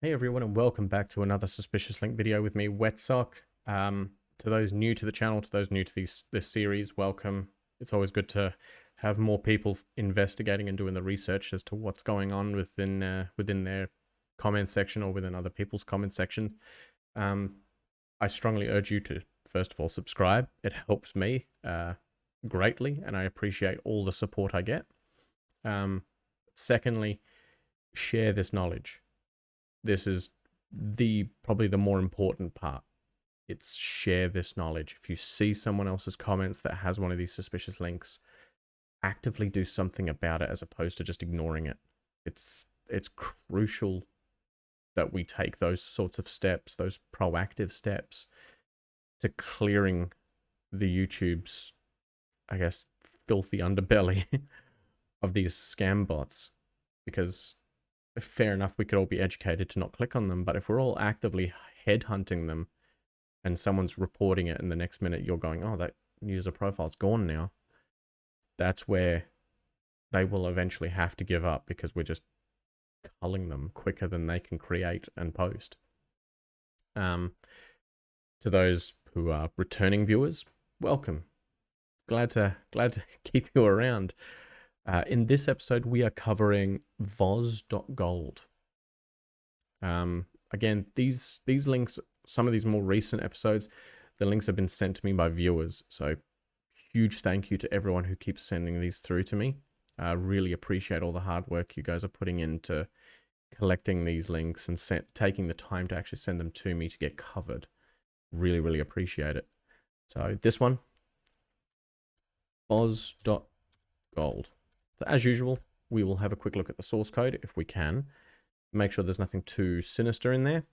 Hey everyone, and welcome back to another suspicious link video with me, Wetsock. To those new to the channel, to those new to this series, welcome. It's always good to have more people investigating and doing the research as to what's going on within their comment section or within other people's comment section. I strongly urge you to first of all subscribe. It helps me greatly, and I appreciate all the support I get. Secondly, share this knowledge. This is probably the more important part. It's share this knowledge. If you see someone else's comments that has one of these suspicious links, actively do something about it as opposed to just ignoring it. It's crucial that we take those sorts of steps, those proactive steps to clearing the YouTube's, I guess, filthy underbelly of these scam bots, because fair enough, we could all be educated to not click on them, but if we're all actively headhunting them and someone's reporting it and the next minute you're going, oh, that user profile's gone now, that's where they will eventually have to give up, because we're just culling them quicker than they can create and post. To those who are returning viewers, welcome. Glad to keep you around. In this episode, we are covering voz.gold. Again, these links, some of these more recent episodes, the links have been sent to me by viewers. So huge thank you to everyone who keeps sending these through to me. I really appreciate all the hard work you guys are putting into collecting these links and taking the time to actually send them to me to get covered. Really, really appreciate it. So this one, voz.gold. So as usual, we will have a quick look at the source code if we can. Make sure there's nothing too sinister in there.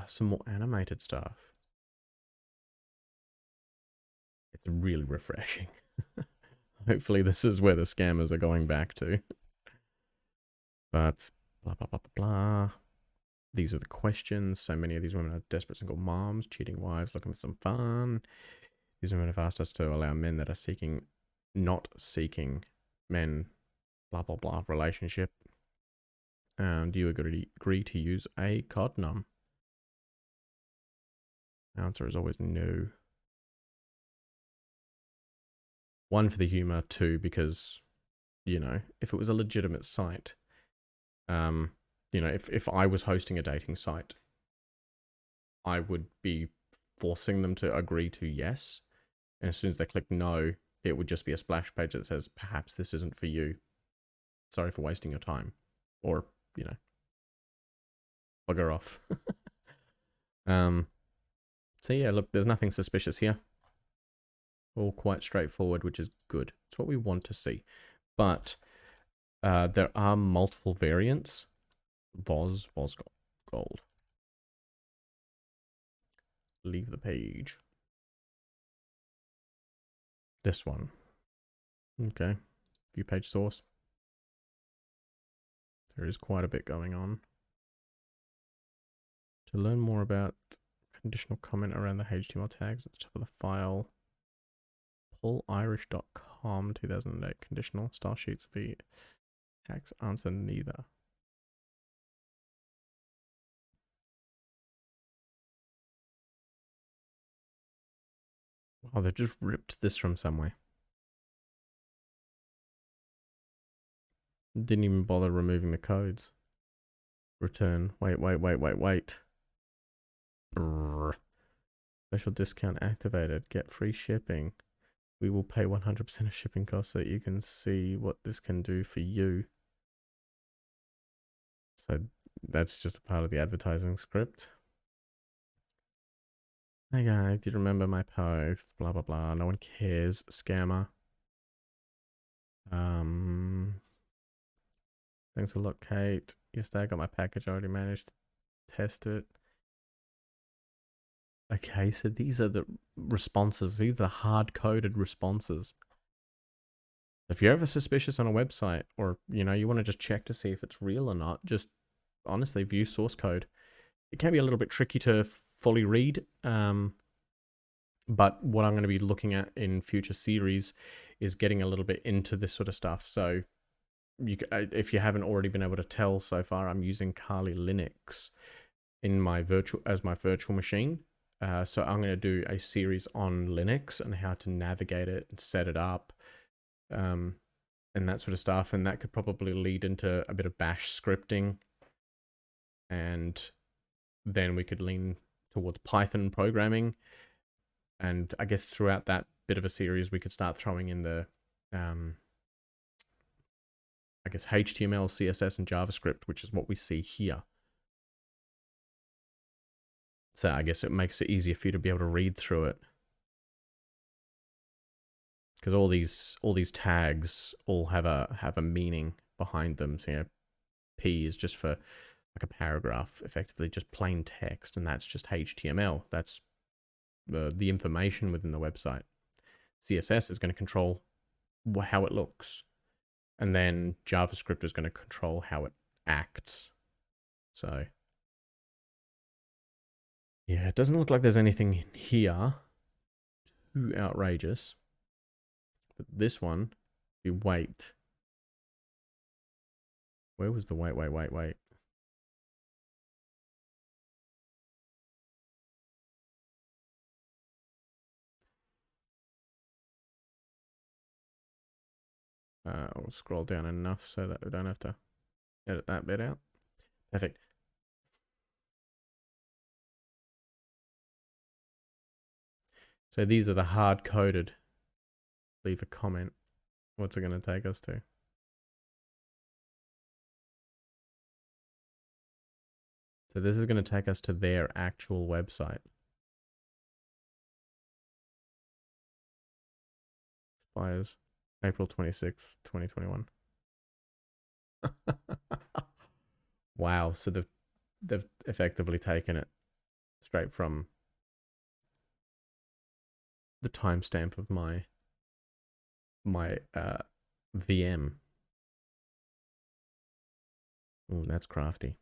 Some more animated stuff. It's really refreshing. Hopefully this is where the scammers are going back to. But blah, blah, blah, blah, blah. These are the questions. So many of these women are desperate single moms, cheating wives, looking for some fun. These women have asked us to allow men that are not seeking men, blah, blah, blah, relationship. Do you agree to use a condom? The answer is always no. One, for the humor. Two, because, you know, if it was a legitimate site, you know, if I was hosting a dating site, I would be forcing them to agree to yes. And as soon as they click no, it would just be a splash page that says, perhaps this isn't for you. Sorry for wasting your time. Or, you know, bugger off. So yeah, look, there's nothing suspicious here. All quite straightforward, which is good. It's what we want to see. But there are multiple variants. voz.gold. Leave the page. This one. Okay. View page source. There is quite a bit going on. To learn more about conditional comment around the HTML tags at the top of the file, paulirish.com 2008 conditional style sheets v tags answer neither. Oh, they've just ripped this from somewhere. Didn't even bother removing the codes. Return. Wait. Brrr. Special discount activated. Get free shipping. We will pay 100% of shipping costs so that you can see what this can do for you. So that's just a part of the advertising script. Hey guys, did you remember my post? Blah, blah, blah. No one cares. Scammer. Thanks a lot, Kate. Yesterday I got my package. I already managed to test it. Okay, so these are the responses. These are the hard-coded responses. If you're ever suspicious on a website, or, you know, you want to just check to see if it's real or not, just honestly view source code. It can be a little bit tricky to fully read, but what I'm going to be looking at in future series is getting a little bit into this sort of stuff. So, if you haven't already been able to tell so far, I'm using Kali Linux in my virtual machine. So I'm going to do a series on Linux and how to navigate it and set it up, and that sort of stuff. And that could probably lead into a bit of bash scripting, and then we could lean towards Python programming. And I guess throughout that bit of a series, we could start throwing in the, I guess, HTML, CSS, and JavaScript, which is what we see here. So I guess it makes it easier for you to be able to read through it, because all these tags all have a meaning behind them. So, you know, P is just for like a paragraph, effectively just plain text, and that's just HTML. That's the information within the website. CSS is going to control how it looks, and then JavaScript is going to control how it acts. So yeah, it doesn't look like there's anything in here too outrageous. But this one, you wait. Where was the wait? I'll scroll down enough so that we don't have to edit that bit out. Perfect. So these are the hard-coded. Leave a comment. What's it going to take us to? So this is going to take us to their actual website. Expires April 26th, 2021. Wow, so they've effectively taken it straight from the timestamp of my VM. Oh, that's crafty.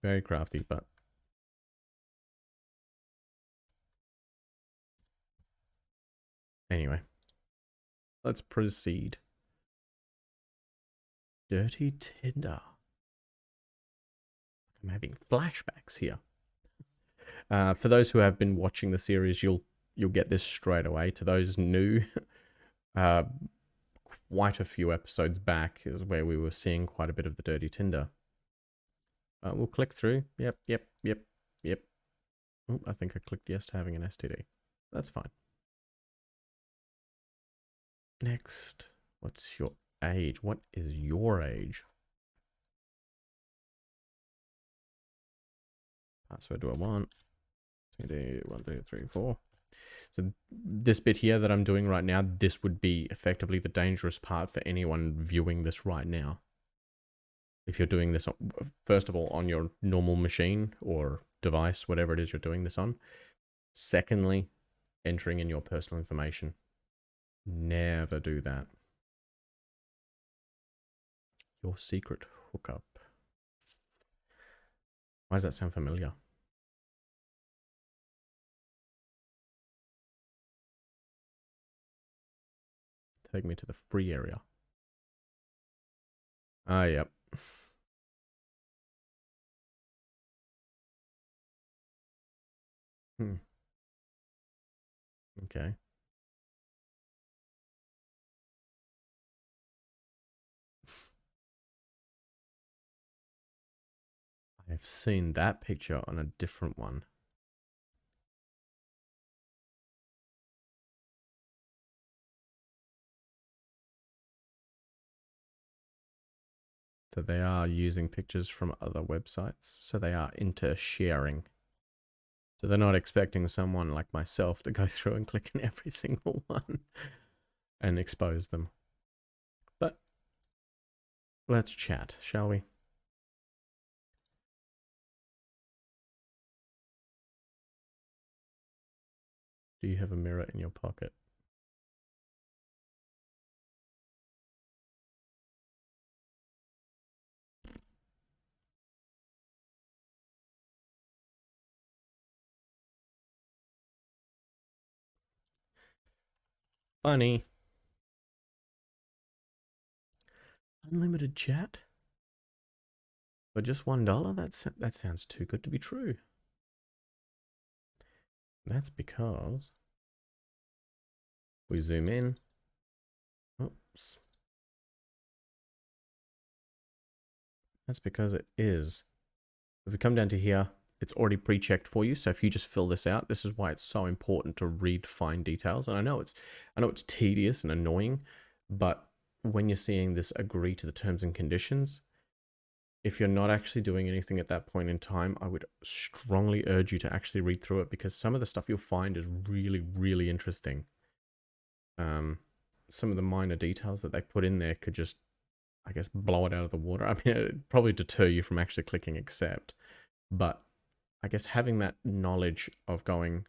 Very crafty, but anyway, let's proceed. Dirty Tinder. I'm having flashbacks here. For those who have been watching the series, you'll get this straight away. To those new, quite a few episodes back is where we were seeing quite a bit of the Dirty Tinder. We'll click through. Yep. Oh, I think I clicked yes to having an STD. That's fine. Next, what's your age? What is your age? Password do I want? CD 1, 2, 3, 4. So this bit here that I'm doing right now, this would be effectively the dangerous part for anyone viewing this right now. If you're doing this, first of all, on your normal machine or device, whatever it is you're doing this on. Secondly, entering in your personal information. Never do that. Your secret hookup. Why does that sound familiar? Take me to the free area. Ah, yep. Okay. I've seen that picture on a different one. So they are using pictures from other websites. So they are into sharing. So they're not expecting someone like myself to go through and click on every single one and expose them. But let's chat, shall we? Do you have a mirror in your pocket? Funny. Unlimited chat? For just $1? That sounds too good to be true. That's because we zoom in. Oops. That's because it is. If we come down to here, it's already pre-checked for you. So if you just fill this out, this is why it's so important to read fine details. And I know it's tedious and annoying, but when you're seeing this agree to the terms and conditions, if you're not actually doing anything at that point in time, I would strongly urge you to actually read through it, because some of the stuff you'll find is really, really interesting. Some of the minor details that they put in there could just, I guess, blow it out of the water. I mean, it'd probably deter you from actually clicking accept, but I guess having that knowledge of going,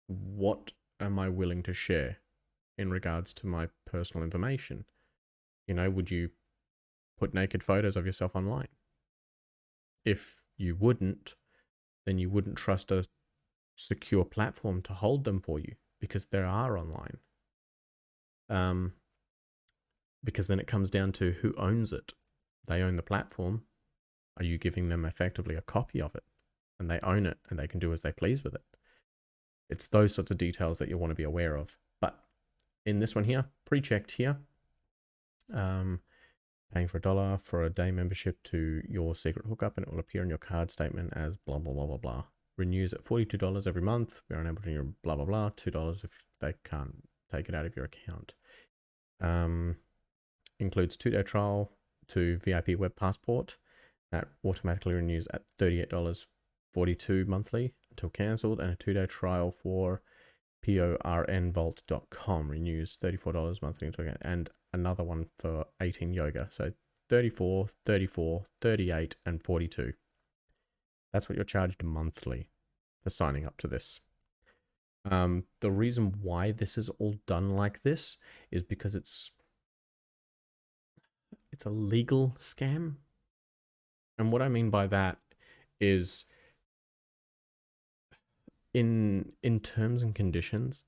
what am I willing to share in regards to my personal information? You know, would you put naked photos of yourself online? If you wouldn't, then you wouldn't trust a secure platform to hold them for you, because there are online. Because then it comes down to who owns it. They own the platform. Are you giving them effectively a copy of it? And they own it and they can do as they please with it. It's those sorts of details that you want to be aware of. But in this one here, pre-checked here, paying for $1 for a day membership to your secret hookup, and it will appear on your card statement as blah, blah, blah, blah, blah. Renews at $42 every month. We're unable to renew blah, blah, blah. $2 if they can't take it out of your account. Includes 2-day trial to VIP Web Passport. That automatically renews at $38.42 monthly until cancelled, and a 2-day trial for pornvault.com renews $34 monthly until, and another one for 18 yoga. So 34, 34, 38, and 42. That's what you're charged monthly for signing up to this. The reason why this is all done like this is because it's a legal scam. And what I mean by that is, in terms and conditions,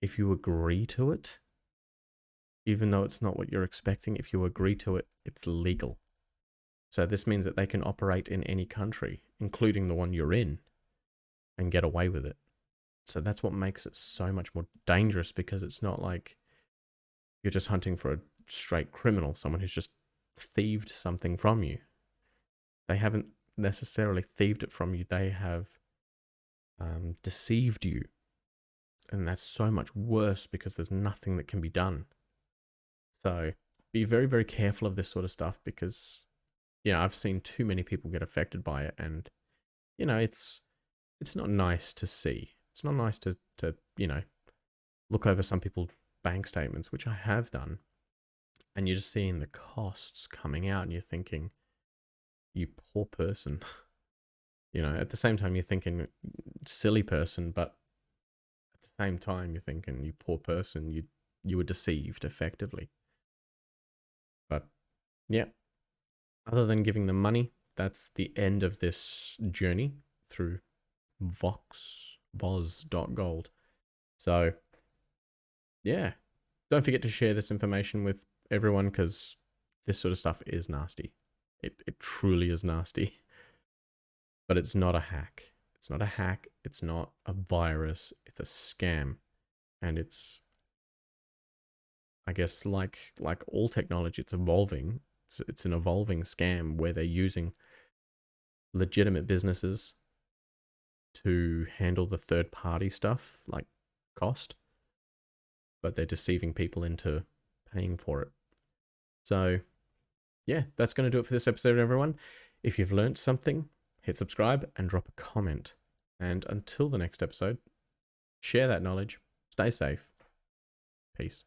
if you agree to it, even though it's not what you're expecting, if you agree to it, it's legal. So this means that they can operate in any country, including the one you're in, and get away with it. So that's what makes it so much more dangerous, because it's not like you're just hunting for a straight criminal, someone who's just thieved something from you. They haven't necessarily thieved it from you. They have deceived you. And that's so much worse, because there's nothing that can be done. So be very, very careful of this sort of stuff, because, you know, I've seen too many people get affected by it. And, you know, it's not nice to see. It's not nice to, you know, look over some people's bank statements, which I have done, and you're just seeing the costs coming out, and you're thinking, you poor person. You know, at the same time, you're thinking, silly person, but at the same time, you're thinking, you poor person, you were deceived effectively. But yeah, other than giving them money, that's the end of this journey through voz.gold. So yeah, don't forget to share this information with everyone, because this sort of stuff is nasty. It truly is nasty. But it's not a hack. It's not a hack. It's not a virus. It's a scam. And it's, I guess, like all technology, it's evolving. It's an evolving scam where they're using legitimate businesses to handle the third-party stuff, like cost, but they're deceiving people into paying for it. So yeah, that's going to do it for this episode, everyone. If you've learned something, hit subscribe and drop a comment. And until the next episode, share that knowledge. Stay safe. Peace.